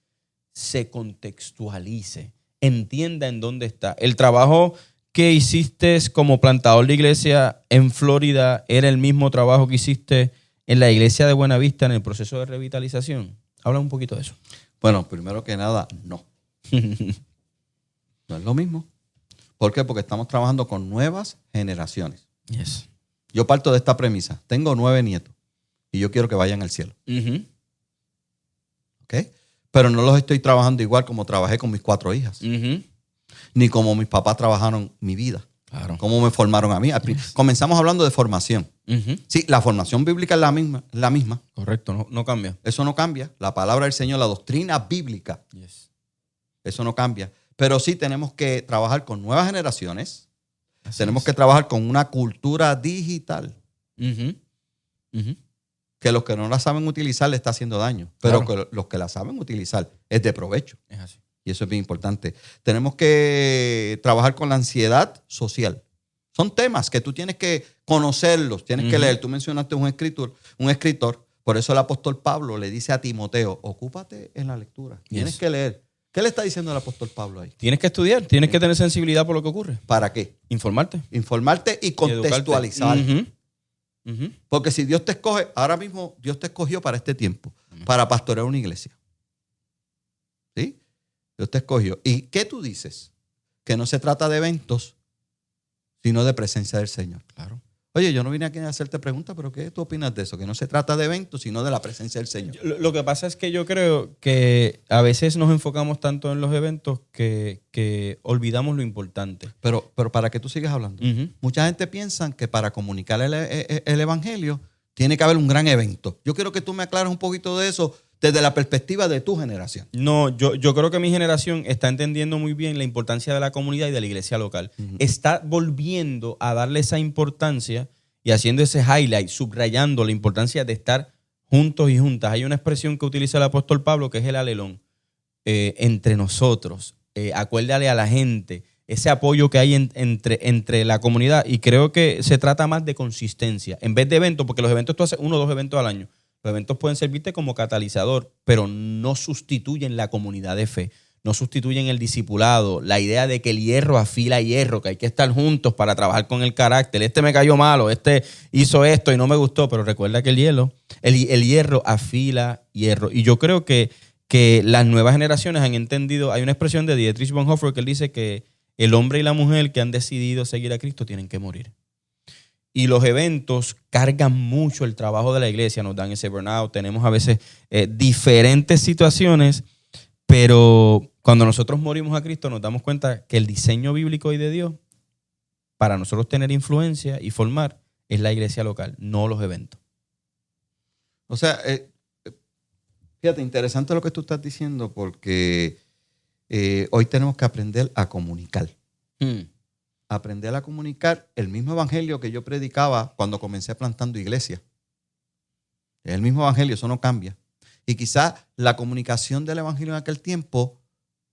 se contextualice, entienda en dónde está. El trabajo que hiciste como plantador de iglesia en Florida era el mismo trabajo que hiciste en la iglesia de Buenavista en el proceso de revitalización. Habla un poquito de eso. Bueno, primero que nada, no. No es lo mismo. ¿Por qué? Porque estamos trabajando con nuevas generaciones. Yes. Yo parto de esta premisa. Tengo 9 nietos y yo quiero que vayan al cielo. ¿Ok? Pero no los estoy trabajando igual como trabajé con mis 4 hijas. Ni como mis papás trabajaron mi vida. Claro. Cómo me formaron a mí. Yes. Comenzamos hablando de formación. Sí, la formación bíblica es la misma. Correcto, no cambia. Eso no cambia. La palabra del Señor, la doctrina bíblica, Yes. Eso no cambia. Pero sí tenemos que trabajar con nuevas generaciones. Así tenemos es. que trabajar con una cultura digital. Que los que no la saben utilizar le está haciendo daño. Pero Claro. que los que la saben utilizar es de provecho. Es así. Y eso es bien importante. Tenemos que trabajar con la ansiedad social. Son temas que tú tienes que conocerlos, tienes que leer. Tú mencionaste un escritor. Por eso el apóstol Pablo le dice a Timoteo, ocúpate en la lectura. Tienes Yes. que leer. ¿Qué le está diciendo el apóstol Pablo ahí? Tienes que estudiar, tienes que tener sensibilidad por lo que ocurre. ¿Para qué? Informarte. Informarte y contextualizar. Educarte. Porque si Dios te escoge, ahora mismo Dios te escogió para este tiempo, para pastorear una iglesia. ¿Sí? Dios te escogió. ¿Y qué tú dices? Que no se trata de eventos, sino de presencia del Señor. Claro. Oye, yo no vine aquí a hacerte preguntas, pero ¿qué tú opinas de eso? Que no se trata de eventos, sino de la presencia del Señor. Lo que pasa es que yo creo que a veces nos enfocamos tanto en los eventos que olvidamos lo importante. Pero para que tú sigas hablando. Mucha gente piensa que para comunicar el evangelio tiene que haber un gran evento. Yo quiero que tú me aclares un poquito de eso. desde la perspectiva de tu generación. No, yo creo que mi generación está entendiendo muy bien la importancia de la comunidad y de la iglesia local. Está volviendo a darle esa importancia y haciendo ese highlight, subrayando la importancia de estar juntos y juntas. Hay una expresión que utiliza el apóstol Pablo que es el alelón. Entre nosotros, acuérdale a la gente, ese apoyo que hay entre la comunidad, y creo que se trata más de consistencia, en vez de eventos, porque los eventos tú haces 1 o 2 eventos al año. Los eventos pueden servirte como catalizador, pero no sustituyen la comunidad de fe, no sustituyen el discipulado, la idea de que el hierro afila hierro, que hay que estar juntos para trabajar con el carácter. Este me cayó malo, este hizo esto y no me gustó, pero recuerda que el hierro afila hierro. Y yo creo que las nuevas generaciones han entendido, hay una expresión de Dietrich Bonhoeffer que él dice que el hombre y la mujer que han decidido seguir a Cristo tienen que morir. Y los eventos cargan mucho el trabajo de la iglesia, nos dan ese burnout, tenemos a veces diferentes situaciones, pero cuando nosotros morimos a Cristo nos damos cuenta que el diseño bíblico y de Dios, para nosotros tener influencia y formar, es la iglesia local, no los eventos. O sea, fíjate, interesante lo que tú estás diciendo porque hoy tenemos que aprender a comunicar. Aprender a comunicar el mismo evangelio que yo predicaba cuando comencé plantando iglesias. Es el mismo evangelio, eso no cambia. Y quizás la comunicación del evangelio en aquel tiempo,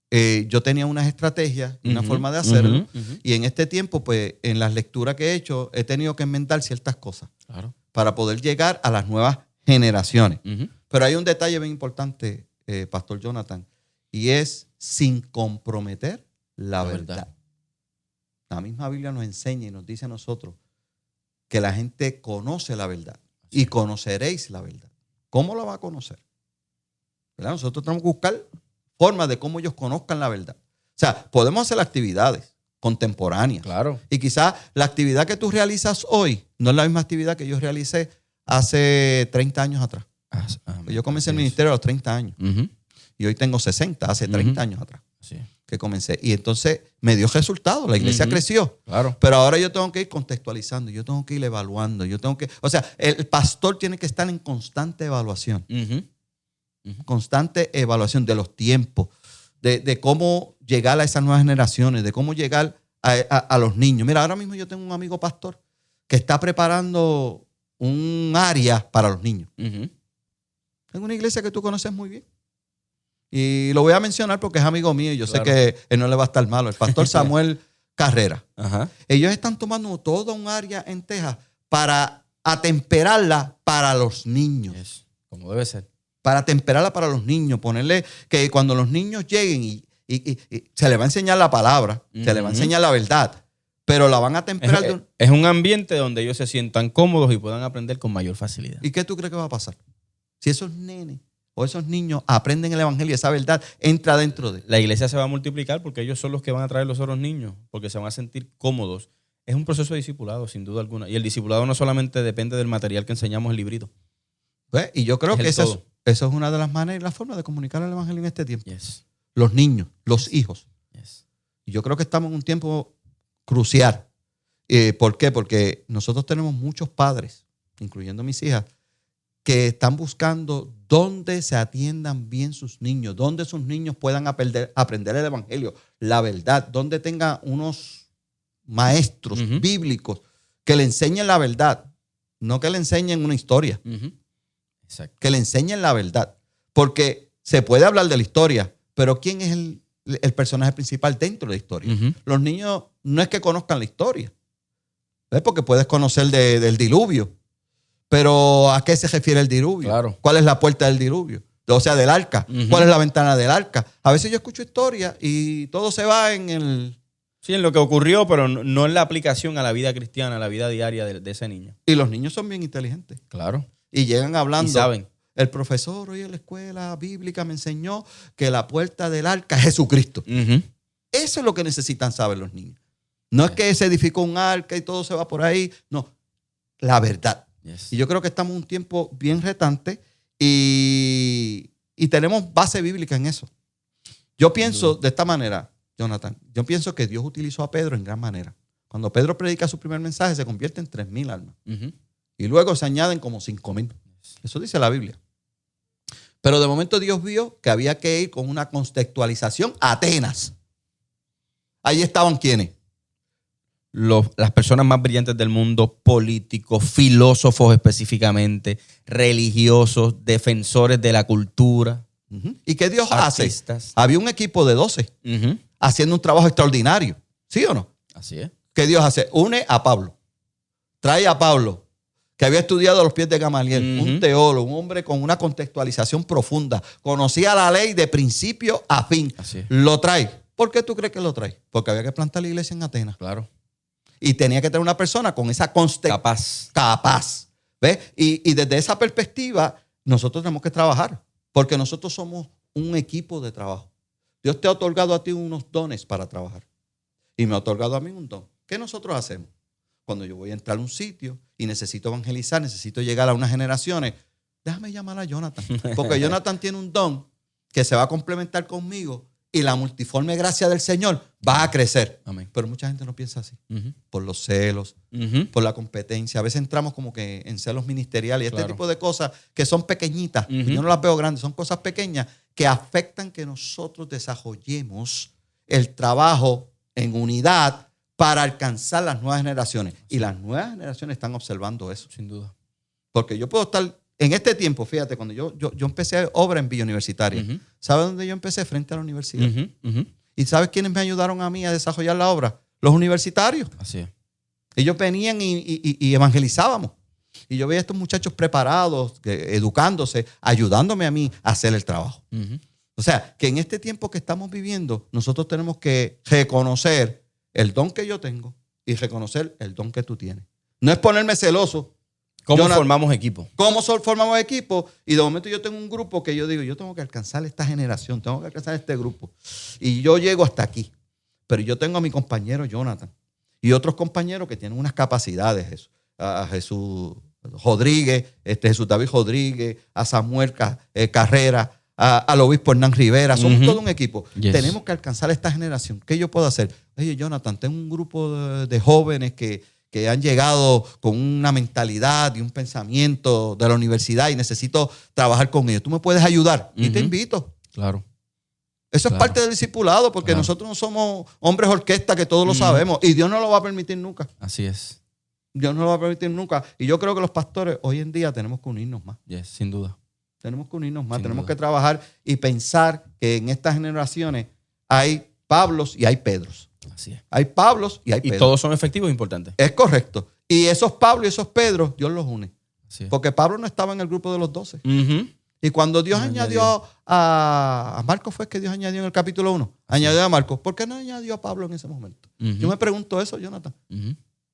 yo tenía unas estrategias, una forma de hacerlo, y en este tiempo, pues, en las lecturas que he hecho, he tenido que inventar ciertas cosas para poder llegar a las nuevas generaciones. Pero hay un detalle bien importante, Pastor Jonathan, y es sin comprometer la verdad. La misma Biblia nos enseña y nos dice a nosotros que la gente conoce la verdad y conoceréis la verdad. ¿Cómo la va a conocer? ¿Verdad? Nosotros tenemos que buscar formas de cómo ellos conozcan la verdad. O sea, podemos hacer actividades contemporáneas. Claro. Y quizás la actividad que tú realizas hoy no es la misma actividad que yo realicé hace 30 años atrás. Yo comencé el ministerio a los 30 años. Y hoy tengo 60, hace 30 años atrás. Sí. Que comencé. Y entonces me dio resultados. La iglesia creció. Claro. Pero ahora yo tengo que ir contextualizando. Yo tengo que ir evaluando. O sea, el pastor tiene que estar en constante evaluación. Constante evaluación de los tiempos. De cómo llegar a esas nuevas generaciones. De cómo llegar a los niños. Mira, ahora mismo yo tengo un amigo pastor que está preparando un área para los niños. Es una iglesia que tú conoces muy bien. Y lo voy a mencionar porque es amigo mío y yo sé que él no le va a estar malo. El pastor Samuel Carrera. Ellos están tomando toda un área en Texas para atemperarla para los niños. Como debe ser. Para atemperarla para los niños. Ponerle que cuando los niños lleguen y se les va a enseñar la palabra, se les va a enseñar la verdad, pero la van a atemperar. Es un ambiente donde ellos se sientan cómodos y puedan aprender con mayor facilidad. ¿Y qué tú crees que va a pasar? Si esos nenes o esos niños aprenden el evangelio, esa verdad entra dentro de... La iglesia se va a multiplicar porque ellos son los que van a traer los otros niños, porque se van a sentir cómodos. Es un proceso de discipulado, sin duda alguna. Y el discipulado no solamente depende del material que enseñamos en el librito. Pues, y yo creo que eso es una de las maneras, la forma de comunicar el evangelio en este tiempo. Los niños, los hijos. Y yo creo que estamos en un tiempo crucial. ¿Por qué? Porque nosotros tenemos muchos padres, incluyendo mis hijas, que están buscando dónde se atiendan bien sus niños, dónde sus niños puedan aprender el evangelio, la verdad, dónde tengan unos maestros bíblicos que le enseñen la verdad, no que le enseñen una historia, que le enseñen la verdad. Porque se puede hablar de la historia, pero ¿quién es el personaje principal dentro de la historia? Los niños no es que conozcan la historia, ¿ves? Porque puedes conocer del diluvio. Pero ¿a qué se refiere el diluvio? Claro. ¿Cuál es la puerta del diluvio? O sea, del arca. ¿Cuál es la ventana del arca? A veces yo escucho historias y todo se va en el... Sí, en lo que ocurrió, pero no en la aplicación a la vida cristiana, a la vida diaria de ese niño. Y los niños son bien inteligentes. Claro. Y llegan hablando. Y saben. El profesor hoy en la escuela bíblica me enseñó que la puerta del arca es Jesucristo. Eso es lo que necesitan saber los niños. No es que se edificó un arca y todo se va por ahí. No, la verdad. Y yo creo que estamos en un tiempo bien retante y tenemos base bíblica en eso. Yo pienso de esta manera, Jonathan, yo pienso que Dios utilizó a Pedro en gran manera. Cuando Pedro predica su primer mensaje se convierte en 3,000 almas. Y luego se añaden como 5,000. Eso dice la Biblia. Pero de momento Dios vio que había que ir con una contextualización a Atenas. Ahí estaban ¿quiénes? Las personas más brillantes del mundo, políticos, filósofos específicamente, religiosos, defensores de la cultura. ¿Y qué Dios artistas. hace? Había un equipo de 12 haciendo un trabajo extraordinario. ¿Sí o no? Así es. ¿Qué Dios hace? Une a Pablo. Trae a Pablo, que había estudiado a los pies de Gamaliel, un teólogo, un hombre con una contextualización profunda. Conocía la ley de principio a fin. Así es. Lo trae. ¿Por qué tú crees que lo trae? Porque había que plantar la iglesia en Atenas. Claro. Y tenía que tener una persona con esa capaz. ¿Ves? Y desde esa perspectiva, nosotros tenemos que trabajar. Porque nosotros somos un equipo de trabajo. Dios te ha otorgado a ti unos dones para trabajar. Y me ha otorgado a mí un don. ¿Qué nosotros hacemos? Cuando yo voy a entrar a un sitio y necesito evangelizar, necesito llegar a unas generaciones, déjame llamar a Jonathan. Porque Jonathan tiene un don que se va a complementar conmigo y la multiforme gracia del Señor va a crecer. Amén. Pero mucha gente no piensa así. Por los celos, por la competencia. A veces entramos como que en celos ministeriales y este tipo de cosas que son pequeñitas. Yo no las veo grandes, son cosas pequeñas que afectan que nosotros desarrollemos el trabajo en unidad para alcanzar las nuevas generaciones. Y las nuevas generaciones están observando eso. Sin duda. Porque yo puedo estar en este tiempo, fíjate, cuando yo empecé obra en Villa Universitaria. ¿Sabes dónde yo empecé? Frente a la universidad. ¿Y sabes quiénes me ayudaron a mí a desarrollar la obra? Los universitarios. Así es. Ellos venían y evangelizábamos. Y yo veía a estos muchachos preparados, educándose, ayudándome a mí a hacer el trabajo. O sea, que en este tiempo que estamos viviendo, nosotros tenemos que reconocer el don que yo tengo y reconocer el don que tú tienes. No es ponerme celoso. ¿Cómo formamos equipo? ¿Cómo formamos equipo? Y de momento yo tengo un grupo que yo digo, yo tengo que alcanzar esta generación, tengo que alcanzar este grupo. Y yo llego hasta aquí. Pero yo tengo a mi compañero Jonathan y otros compañeros que tienen unas capacidades. A Jesús Rodríguez, Jesús David Rodríguez, a Samuel Carrera, al obispo Hernán Rivera. Somos todo un equipo. Tenemos que alcanzar esta generación. ¿Qué yo puedo hacer? Oye, Jonathan, tengo un grupo de jóvenes que han llegado con una mentalidad y un pensamiento de la universidad y necesito trabajar con ellos. ¿Tú me puedes ayudar? Y te invito. Claro. Eso es parte del discipulado, porque nosotros no somos hombres orquesta que todos lo sabemos y Dios no lo va a permitir nunca. Así es. Dios no lo va a permitir nunca. Y yo creo que los pastores hoy en día tenemos que unirnos más. Sin duda. Tenemos que unirnos más, tenemos que trabajar y pensar que en estas generaciones hay Pablos y hay Pedros. Así es. Hay Pablos y hay Pedros. Y todos son efectivos e importantes. Es correcto. Y esos Pablos y esos Pedros, Dios los une. Así es. Porque Pablo no estaba en el grupo de los 12. Y cuando Dios añadió a Marcos, fue que Dios añadió en el capítulo 1. Añadió a Marcos. ¿Por qué no añadió a Pablo en ese momento? Yo me pregunto eso, Jonathan.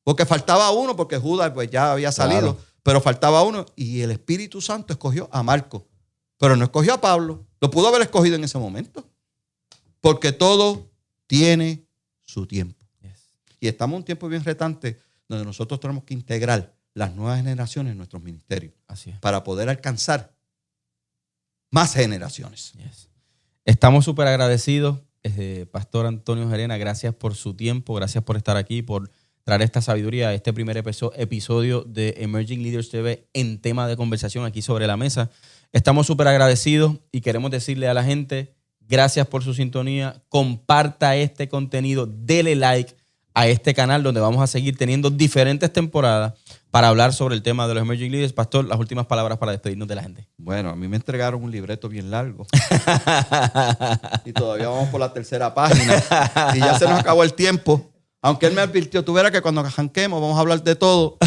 Porque faltaba uno, porque Judas pues ya había salido. Claro. Pero faltaba uno. Y el Espíritu Santo escogió a Marcos. Pero no escogió a Pablo. Lo pudo haber escogido en ese momento. Porque todo tiene su tiempo. Y estamos en un tiempo bien retante donde nosotros tenemos que integrar las nuevas generaciones en nuestros ministerios. Así es. Para poder alcanzar más generaciones. Estamos súper agradecidos, Pastor Antonio Gerena. Gracias por su tiempo, gracias por estar aquí, por traer esta sabiduría a este primer episodio de Emerging Leaders TV en tema de conversación aquí sobre la mesa. Estamos súper agradecidos y queremos decirle a la gente, gracias por su sintonía. Comparta este contenido, dele like a este canal donde vamos a seguir teniendo diferentes temporadas para hablar sobre el tema de los Emerging Leaders. Pastor, las últimas palabras para despedirnos de la gente. Bueno, a mí me entregaron un libreto bien largo y todavía vamos por la tercera página y ya se nos acabó el tiempo. Aunque él me advirtió, tú verás que cuando arranquemos vamos a hablar de todo.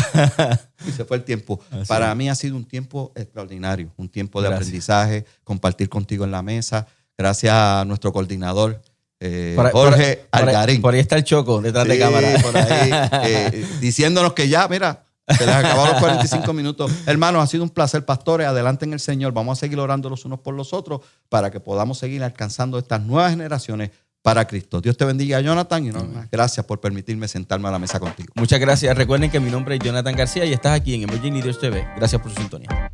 Y se fue el tiempo. Así Para mí ha sido un tiempo extraordinario, un tiempo de aprendizaje, compartir contigo en la mesa. Gracias a nuestro coordinador, Jorge Algarín. Por ahí está el Choco, detrás de cámara. Por ahí, diciéndonos que ya, mira, se les acabaron los 45 minutos. Hermanos, ha sido un placer, pastores. Adelante en el Señor. Vamos a seguir orando los unos por los otros para que podamos seguir alcanzando estas nuevas generaciones para Cristo. Dios te bendiga, Jonathan, y gracias por permitirme sentarme a la mesa contigo. Muchas gracias. Recuerden que mi nombre es Jonathan García y estás aquí en Emerging Leaders TV. Gracias por su sintonía.